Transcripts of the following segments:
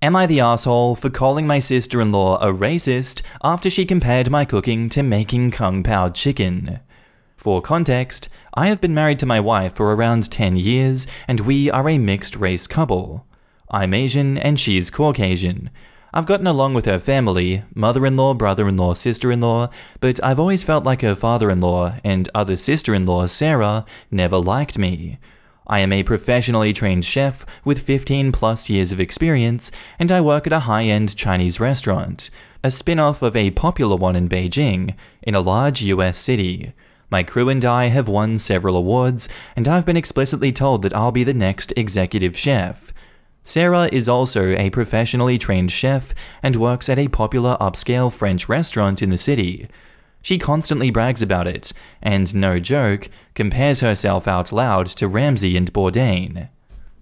Am I the asshole for calling my sister-in-law a racist after she compared my cooking to making Kung Pao chicken? For context, I have been married to my wife for around 10 years, and we are a mixed-race couple. I'm Asian and she's Caucasian. I've gotten along with her family, mother-in-law, brother-in-law, sister-in-law, but I've always felt like her father-in-law and other sister-in-law, Sarah, never liked me. I am a professionally trained chef with 15 plus years of experience, and I work at a high-end Chinese restaurant, a spin-off of a popular one in Beijing, in a large US city. My crew and I have won several awards, and I've been explicitly told that I'll be the next executive chef. Sarah is also a professionally trained chef and works at a popular upscale French restaurant in the city. She constantly brags about it, and no joke, compares herself out loud to Ramsay and Bourdain.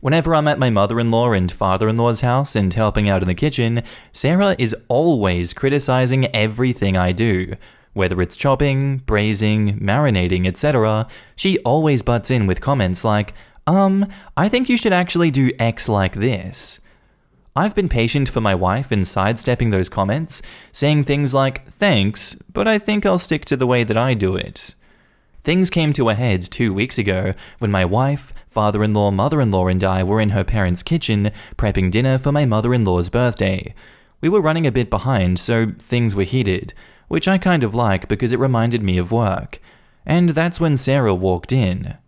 Whenever I'm at my mother-in-law and father-in-law's house and helping out in the kitchen, Sarah is always criticizing everything I do. Whether it's chopping, braising, marinating, etc., she always butts in with comments like, I think you should actually do X like this. I've been patient for my wife in sidestepping those comments, saying things like, thanks, but I think I'll stick to the way that I do it. Things came to a head 2 weeks ago when my wife, father-in-law, mother-in-law and I were in her parents' kitchen prepping dinner for my mother-in-law's birthday. We were running a bit behind, so things were heated, which I kind of like because it reminded me of work. And that's when Sarah walked in.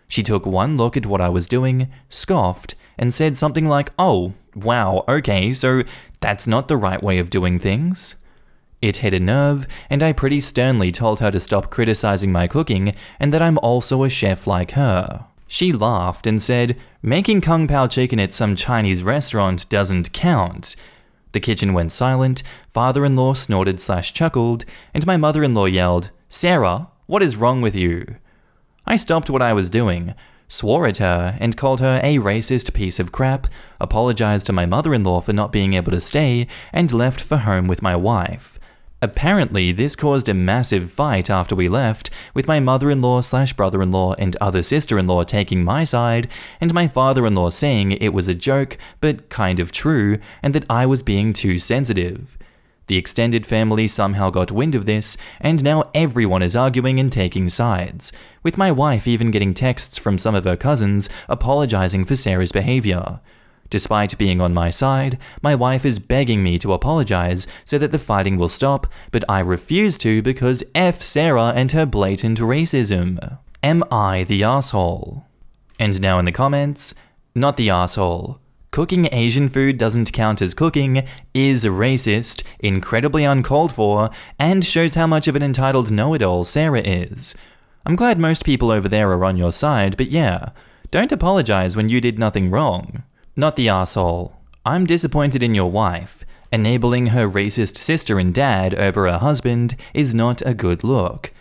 She took one look at what I was doing, scoffed, and said something like, oh, wow, okay, so that's not the right way of doing things. It hit a nerve, and I pretty sternly told her to stop criticizing my cooking and that I'm also a chef like her. She laughed and said, making Kung Pao chicken at some Chinese restaurant doesn't count. The kitchen went silent, father-in-law snorted/chuckled, and my mother-in-law yelled, Sarah, what is wrong with you? I stopped what I was doing, swore at her, and called her a racist piece of crap, apologized to my mother-in-law for not being able to stay, and left for home with my wife. Apparently, this caused a massive fight after we left, with my mother-in-law/brother-in-law and other sister-in-law taking my side, and my father-in-law saying it was a joke, but kind of true, and that I was being too sensitive. The extended family somehow got wind of this, and now everyone is arguing and taking sides, with my wife even getting texts from some of her cousins apologizing for Sarah's behavior. Despite being on my side, my wife is begging me to apologize so that the fighting will stop, but I refuse to because F Sarah and her blatant racism. Am I the asshole? And now in the comments, not the asshole. Cooking Asian food doesn't count as cooking, is racist, incredibly uncalled for, and shows how much of an entitled know-it-all Sarah is. I'm glad most people over there are on your side, but yeah, don't apologize when you did nothing wrong. Not the asshole. I'm disappointed in your wife. Enabling her racist sister and dad over her husband is not a good look.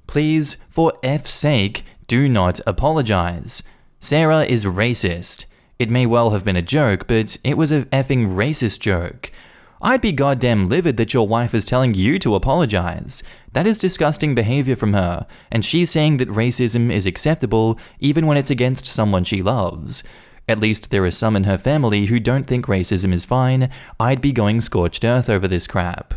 Please, for F's sake, do not apologize. Sarah is racist. It may well have been a joke, but it was a effing racist joke. I'd be goddamn livid that your wife is telling you to apologize. That is disgusting behavior from her, and she's saying that racism is acceptable even when it's against someone she loves. At least there are some in her family who don't think racism is fine. I'd be going scorched earth over this crap.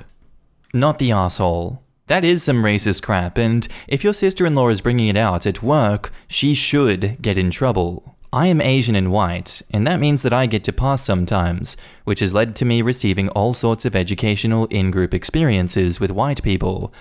Not the asshole. That is some racist crap, and if your sister-in-law is bringing it out at work, she should get in trouble. I am Asian and white, and that means that I get to pass sometimes, which has led to me receiving all sorts of educational in-group experiences with white people.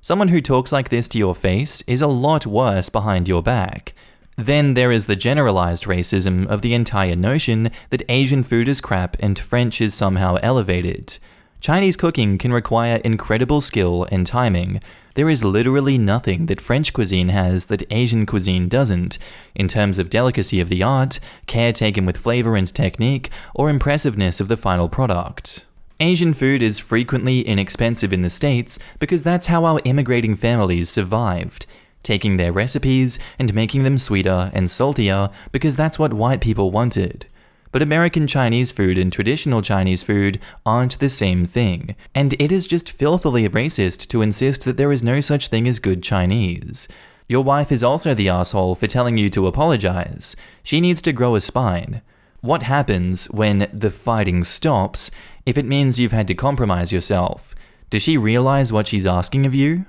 Someone who talks like this to your face is a lot worse behind your back. Then there is the generalized racism of the entire notion that Asian food is crap and French is somehow elevated. Chinese cooking can require incredible skill and timing. There is literally nothing that French cuisine has that Asian cuisine doesn't, in terms of delicacy of the art, care taken with flavor and technique, or impressiveness of the final product. Asian food is frequently inexpensive in the States because that's how our immigrating families survived, taking their recipes and making them sweeter and saltier because that's what white people wanted. But American Chinese food and traditional Chinese food aren't the same thing, and it is just filthily racist to insist that there is no such thing as good Chinese. Your wife is also the asshole for telling you to apologize. She needs to grow a spine. What happens when the fighting stops if it means you've had to compromise yourself? Does she realize what she's asking of you?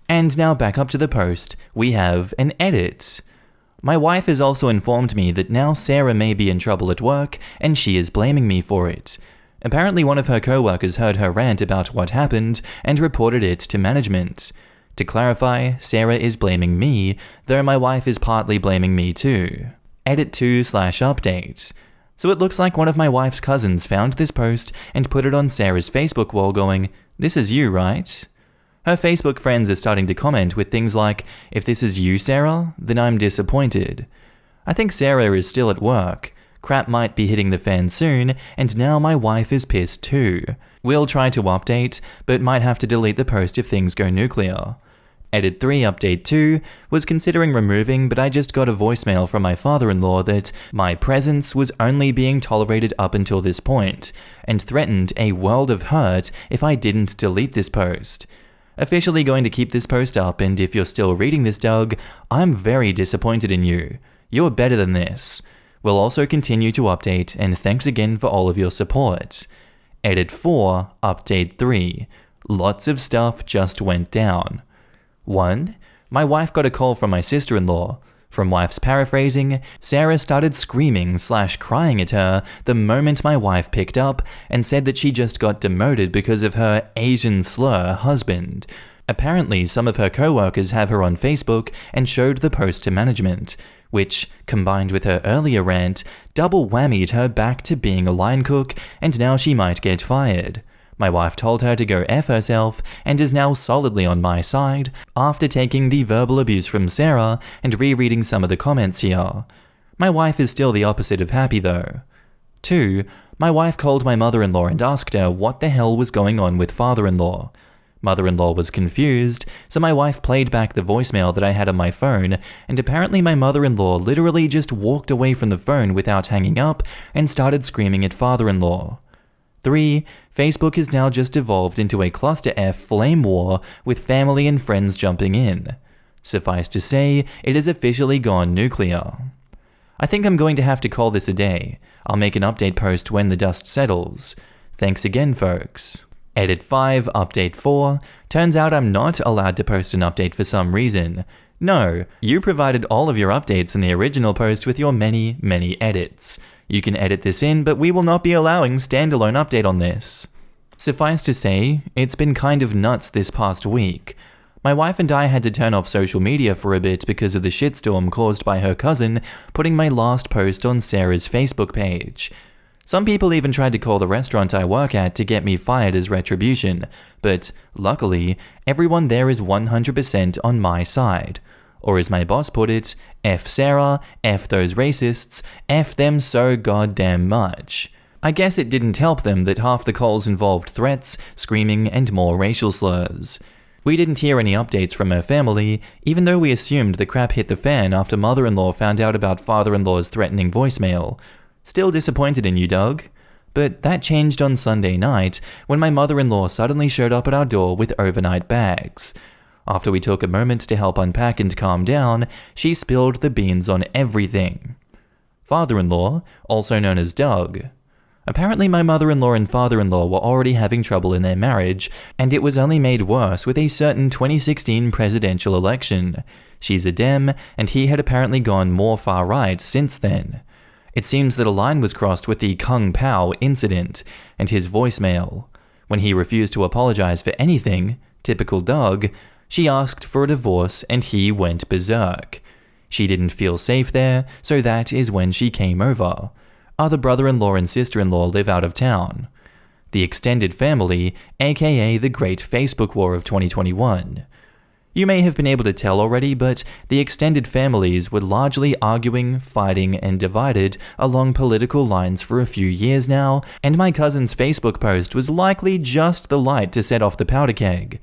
And now back up to the post, we have an edit. My wife has also informed me that now Sarah may be in trouble at work and she is blaming me for it. Apparently one of her co-workers heard her rant about what happened and reported it to management. To clarify, Sarah is blaming me, though my wife is partly blaming me too. Edit 2/update. So it looks like one of my wife's cousins found this post and put it on Sarah's Facebook wall going, "This is you, right?" Her Facebook friends are starting to comment with things like, "If this is you, Sarah, then I'm disappointed." I think Sarah is still at work. Crap might be hitting the fan soon, and now my wife is pissed too. We'll try to update, but might have to delete the post if things go nuclear. Edit 3 Update 2 was considering removing, but I just got a voicemail from my father-in-law that my presence was only being tolerated up until this point, and threatened a world of hurt if I didn't delete this post. Officially going to keep this post up, and if you're still reading this, Doug, I'm very disappointed in you. You're better than this. We'll also continue to update, and thanks again for all of your support. Edit 4 Update 3. Lots of stuff just went down. 1. My wife got a call from my sister-in-law. From wife's paraphrasing, Sarah started screaming/crying at her the moment my wife picked up and said that she just got demoted because of her Asian slur husband. Apparently, some of her co-workers have her on Facebook and showed the post to management, which, combined with her earlier rant, double whammied her back to being a line cook, and now she might get fired. My wife told her to go F herself and is now solidly on my side after taking the verbal abuse from Sarah and rereading some of the comments here. My wife is still the opposite of happy though. 2. My wife called my mother-in-law and asked her what the hell was going on with father-in-law. Mother-in-law was confused, so my wife played back the voicemail that I had on my phone, and apparently my mother-in-law literally just walked away from the phone without hanging up and started screaming at father-in-law. 3. Facebook has now just evolved into a cluster F flame war with family and friends jumping in. Suffice to say, it has officially gone nuclear. I think I'm going to have to call this a day. I'll make an update post when the dust settles. Thanks again, folks. Edit 5 Update 4. Turns out I'm not allowed to post an update for some reason. No, you provided all of your updates in the original post with your many, many edits. You can edit this in, but we will not be allowing standalone update on this. Suffice to say, it's been kind of nuts this past week. My wife and I had to turn off social media for a bit because of the shitstorm caused by her cousin putting my last post on Sarah's Facebook page. Some people even tried to call the restaurant I work at to get me fired as retribution, but luckily, everyone there is 100% on my side. Or as my boss put it, F Sarah, F those racists, F them so goddamn much. I guess it didn't help them that half the calls involved threats, screaming, and more racial slurs. We didn't hear any updates from her family, even though we assumed the crap hit the fan after mother-in-law found out about father-in-law's threatening voicemail. Still disappointed in you, Doug. But that changed on Sunday night when my mother-in-law suddenly showed up at our door with overnight bags. After we took a moment to help unpack and calm down, she spilled the beans on everything. Father-in-law, also known as Doug. Apparently my mother-in-law and father-in-law were already having trouble in their marriage, and it was only made worse with a certain 2016 presidential election. She's a Dem, and he had apparently gone more far-right since then. It seems that a line was crossed with the Kung Pao incident and his voicemail. When he refused to apologize for anything, typical Doug, she asked for a divorce and he went berserk. She didn't feel safe there, so that is when she came over. Other brother-in-law and sister-in-law live out of town. The extended family, aka the Great Facebook War of 2021. You may have been able to tell already, but the extended families were largely arguing, fighting, and divided along political lines for a few years now, and my cousin's Facebook post was likely just the light to set off the powder keg.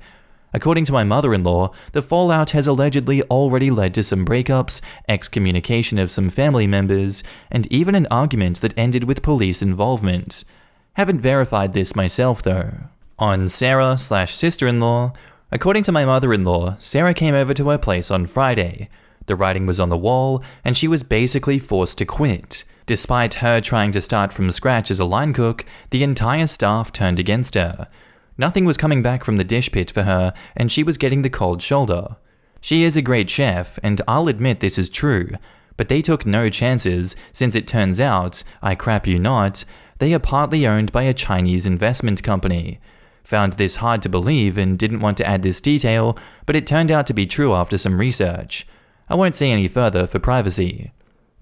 According to my mother-in-law, the fallout has allegedly already led to some breakups, excommunication of some family members, and even an argument that ended with police involvement. Haven't verified this myself though. On Sarah/sister-in-law, according to my mother-in-law, Sarah came over to her place on Friday. The writing was on the wall, and she was basically forced to quit. Despite her trying to start from scratch as a line cook, the entire staff turned against her. Nothing was coming back from the dish pit for her, and she was getting the cold shoulder. She is a great chef, and I'll admit this is true, but they took no chances since it turns out, I crap you not, they are partly owned by a Chinese investment company. Found this hard to believe and didn't want to add this detail, but it turned out to be true after some research. I won't say any further for privacy.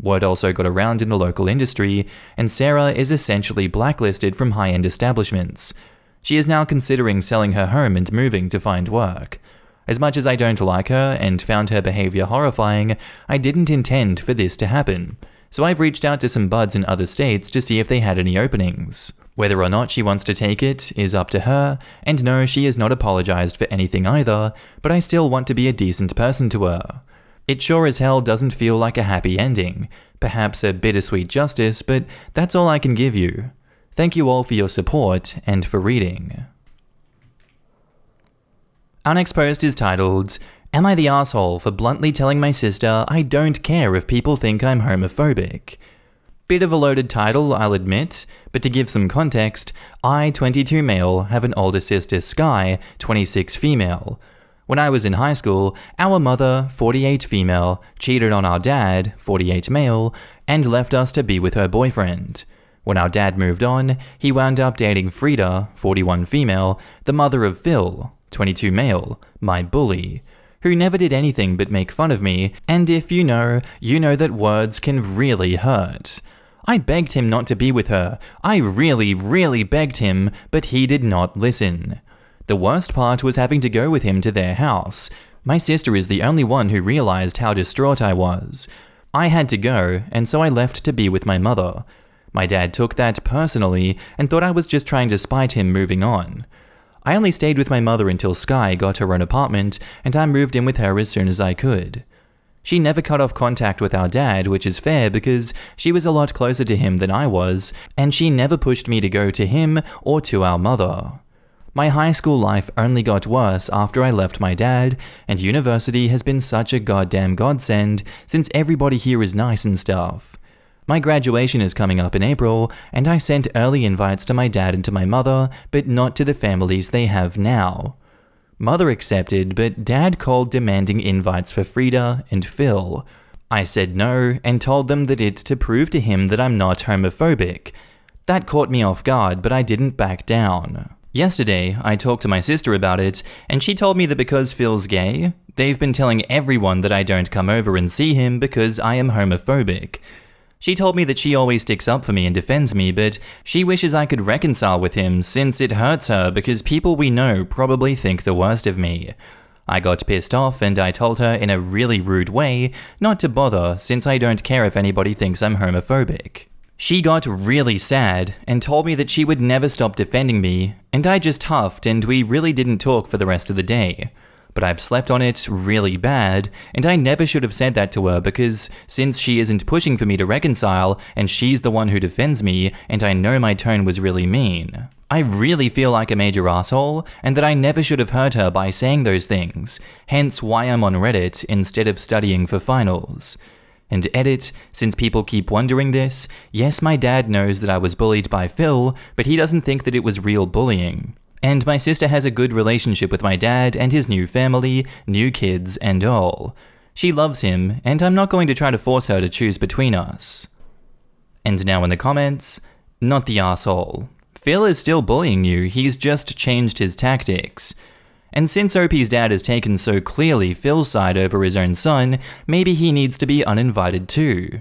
Word also got around in the local industry, and Sarah is essentially blacklisted from high-end establishments. She is now considering selling her home and moving to find work. As much as I don't like her and found her behavior horrifying, I didn't intend for this to happen. So I've reached out to some buds in other states to see if they had any openings. Whether or not she wants to take it is up to her, and no, she has not apologized for anything either, but I still want to be a decent person to her. It sure as hell doesn't feel like a happy ending, perhaps a bittersweet justice, but that's all I can give you. Thank you all for your support and for reading. Our next post is titled, Am I the asshole for bluntly telling my sister I don't care if people think I'm homophobic? Bit of a loaded title, I'll admit, but to give some context, I, 22 male, have an older sister, Sky, 26 female. When I was in high school, our mother, 48 female, cheated on our dad, 48 male, and left us to be with her boyfriend. When our dad moved on, he wound up dating Frida, 41 female, the mother of Phil, 22 male, my bully, who never did anything but make fun of me, and if you know that words can really hurt. I begged him not to be with her. I really begged him, but he did not listen. The worst part was having to go with him to their house. My sister is the only one who realized how distraught I was. I had to go, and so I left to be with my mother. My dad took that personally and thought I was just trying to spite him moving on. I only stayed with my mother until Sky got her own apartment, and I moved in with her as soon as I could. She never cut off contact with our dad, which is fair because she was a lot closer to him than I was, and she never pushed me to go to him or to our mother. My high school life only got worse after I left my dad, and university has been such a goddamn godsend since everybody here is nice and stuff. My graduation is coming up in April, and I sent early invites to my dad and to my mother, but not to the families they have now. Mother accepted, but Dad called demanding invites for Frida and Phil. I said no, and told them that it's to prove to him that I'm not homophobic. That caught me off guard, but I didn't back down. Yesterday, I talked to my sister about it, and she told me that because Phil's gay, they've been telling everyone that I don't come over and see him because I am homophobic. She told me that she always sticks up for me and defends me, but she wishes I could reconcile with him since it hurts her because people we know probably think the worst of me. I got pissed off and I told her in a really rude way not to bother since I don't care if anybody thinks I'm homophobic. She got really sad and told me that she would never stop defending me, and I just huffed and we really didn't talk for the rest of the day. But I've slept on it really bad, and I never should have said that to her because since she isn't pushing for me to reconcile and she's the one who defends me and I know my tone was really mean, I really feel like a major asshole and that I never should have hurt her by saying those things, hence why I'm on Reddit instead of studying for finals. And edit, since people keep wondering this, yes, my dad knows that I was bullied by Phil, but he doesn't think that it was real bullying. And my sister has a good relationship with my dad and his new family, new kids, and all. She loves him, and I'm not going to try to force her to choose between us. And now in the comments, not the asshole. Phil is still bullying you, he's just changed his tactics. And since OP's dad has taken so clearly Phil's side over his own son, maybe he needs to be uninvited too.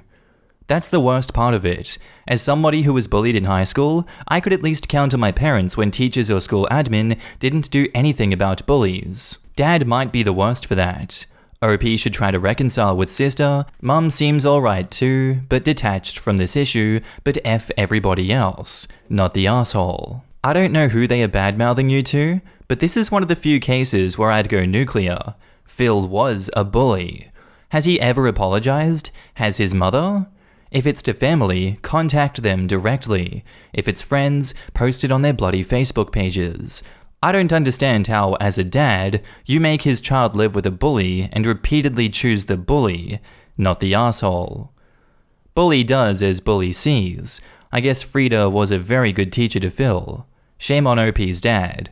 That's the worst part of it. As somebody who was bullied in high school, I could at least counter my parents when teachers or school admin didn't do anything about bullies. Dad might be the worst for that. OP should try to reconcile with sister, Mum seems alright too, but detached from this issue, but F everybody else, not the asshole. I don't know who they are bad-mouthing you to, but this is one of the few cases where I'd go nuclear. Phil was a bully. Has he ever apologized? Has his mother? If it's to family, contact them directly. If it's friends, post it on their bloody Facebook pages. I don't understand how, as a dad, you make his child live with a bully and repeatedly choose the bully, not the asshole. Bully does as bully sees. I guess Frida was a very good teacher to Phil. Shame on OP's dad.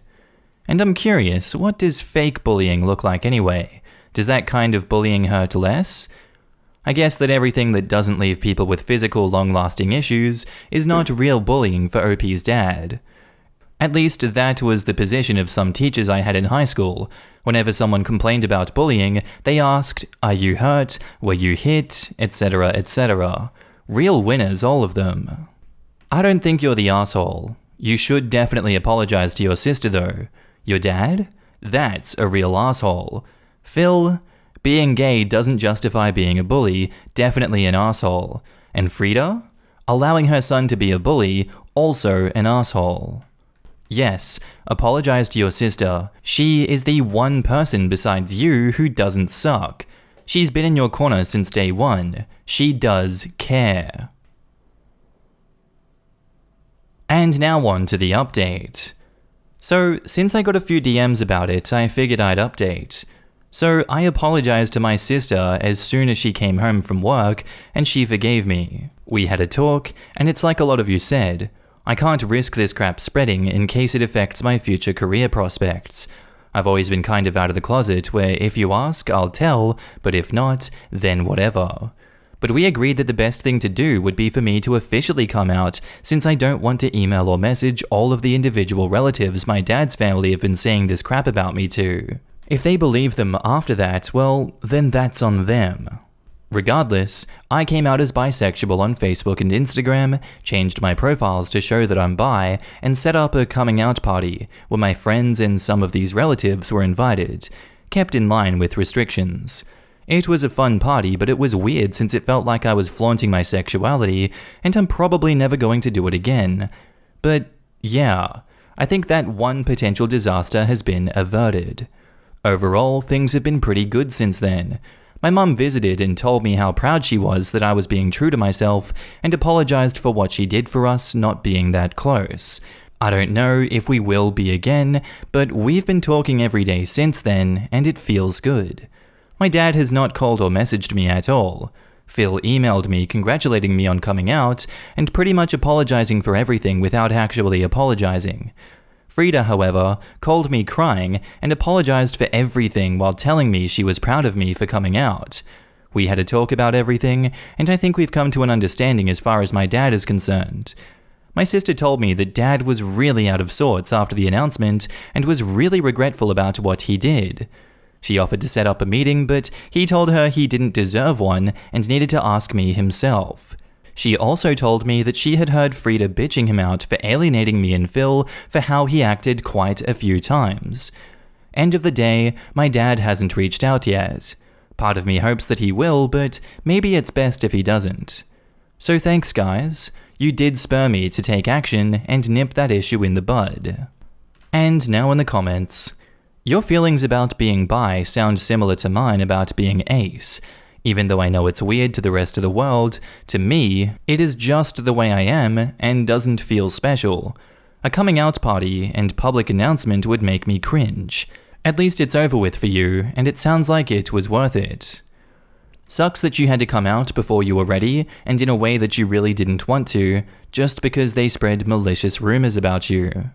And I'm curious, what does fake bullying look like anyway? Does that kind of bullying hurt less? I guess that everything that doesn't leave people with physical, long-lasting issues is not real bullying for OP's dad. At least that was the position of some teachers I had in high school. Whenever someone complained about bullying, they asked, "Are you hurt? Were you hit?" etc., etc. Real winners, all of them. I don't think you're the asshole. You should definitely apologize to your sister though. Your dad? That's a real asshole. Phil? Being gay doesn't justify being a bully, definitely an asshole. And Frida? Allowing her son to be a bully, also an asshole. Yes, apologize to your sister. She is the one person besides you who doesn't suck. She's been in your corner since day one. She does care. And now on to the update. So, since I got a few DMs about it, I figured I'd update. So, I apologized to my sister as soon as she came home from work, and she forgave me. We had a talk, and it's like a lot of you said, I can't risk this crap spreading in case it affects my future career prospects. I've always been kind of out of the closet where if you ask, I'll tell, but if not, then whatever. But we agreed that the best thing to do would be for me to officially come out, since I don't want to email or message all of the individual relatives my dad's family have been saying this crap about me to. If they believe them after that, well, then that's on them. Regardless, I came out as bisexual on Facebook and Instagram, changed my profiles to show that I'm bi, and set up a coming out party where my friends and some of these relatives were invited, kept in line with restrictions. It was a fun party, but it was weird since it felt like I was flaunting my sexuality, and I'm probably never going to do it again. But yeah, I think that one potential disaster has been averted. Overall, things have been pretty good since then. My mum visited and told me how proud she was that I was being true to myself and apologized for what she did for us not being that close. I don't know if we will be again, but we've been talking every day since then and it feels good. My dad has not called or messaged me at all. Phil emailed me congratulating me on coming out and pretty much apologizing for everything without actually apologizing. Frida, however, called me crying and apologized for everything while telling me she was proud of me for coming out. We had a talk about everything, and I think we've come to an understanding as far as my dad is concerned. My sister told me that Dad was really out of sorts after the announcement and was really regretful about what he did. She offered to set up a meeting, but he told her he didn't deserve one and needed to ask me himself. She also told me that she had heard Frida bitching him out for alienating me and Phil for how he acted quite a few times. End of the day, my dad hasn't reached out yet. Part of me hopes that he will, but maybe it's best if he doesn't. So thanks guys, you did spur me to take action and nip that issue in the bud. And now in the comments. Your feelings about being bi sound similar to mine about being ace. Even though I know it's weird to the rest of the world, to me, it is just the way I am and doesn't feel special. A coming out party and public announcement would make me cringe. At least it's over with for you, and it sounds like it was worth it. Sucks that you had to come out before you were ready, and in a way that you really didn't want to, just because they spread malicious rumors about you.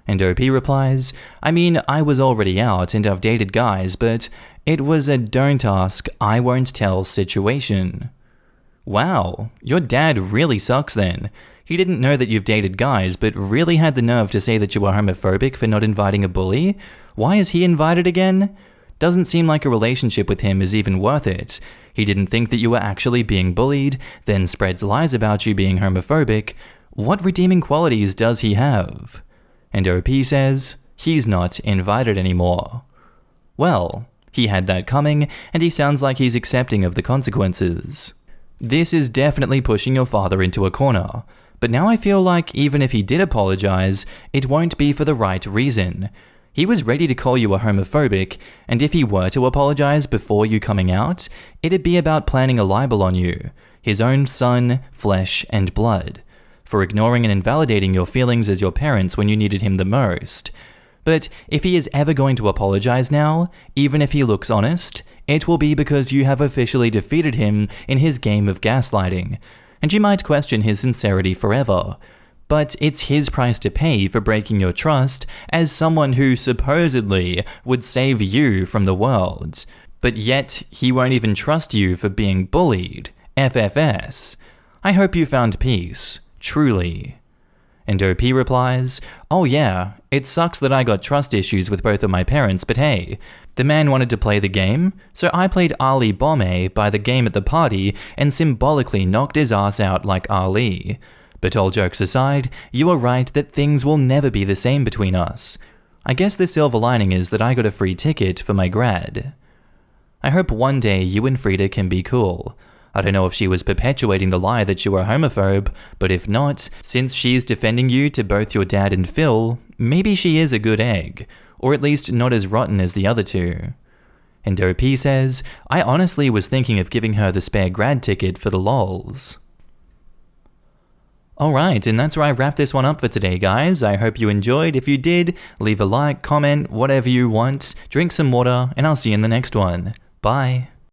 And OP replies, I mean, I was already out and I've dated guys, but it was a don't ask, I won't tell situation. Wow, your dad really sucks then. He didn't know that you've dated guys, but really had the nerve to say that you were homophobic for not inviting a bully? Why is he invited again? Doesn't seem like a relationship with him is even worth it. He didn't think that you were actually being bullied, then spreads lies about you being homophobic. What redeeming qualities does he have? And OP says, he's not invited anymore. Well, he had that coming, and he sounds like he's accepting of the consequences. This is definitely pushing your father into a corner, but now I feel like even if he did apologize, it won't be for the right reason. He was ready to call you a homophobic, and if he were to apologize before you coming out, it'd be about planning a libel on you, his own son, flesh and blood, for ignoring and invalidating your feelings as your parents when you needed him the most. But if he is ever going to apologize now, even if he looks honest, it will be because you have officially defeated him in his game of gaslighting, and you might question his sincerity forever. But it's his price to pay for breaking your trust as someone who supposedly would save you from the world. But yet, he won't even trust you for being bullied. FFS. I hope you found peace. Truly. And OP replies, "Oh yeah, it sucks that I got trust issues with both of my parents, but hey, the man wanted to play the game, so I played Ali Bombay by the game at the party and symbolically knocked his ass out like Ali. But all jokes aside, you are right that things will never be the same between us. I guess the silver lining is that I got a free ticket for my grad. I hope one day you and Frida can be cool. I don't know if she was perpetuating the lie that you were homophobe, but if not, since she is defending you to both your dad and Phil, maybe she is a good egg, or at least not as rotten as the other two." And OP says, "I honestly was thinking of giving her the spare grad ticket for the lols." Alright, and that's where I wrap this one up for today, guys. I hope you enjoyed. If you did, leave a like, comment, whatever you want, drink some water, and I'll see you in the next one. Bye.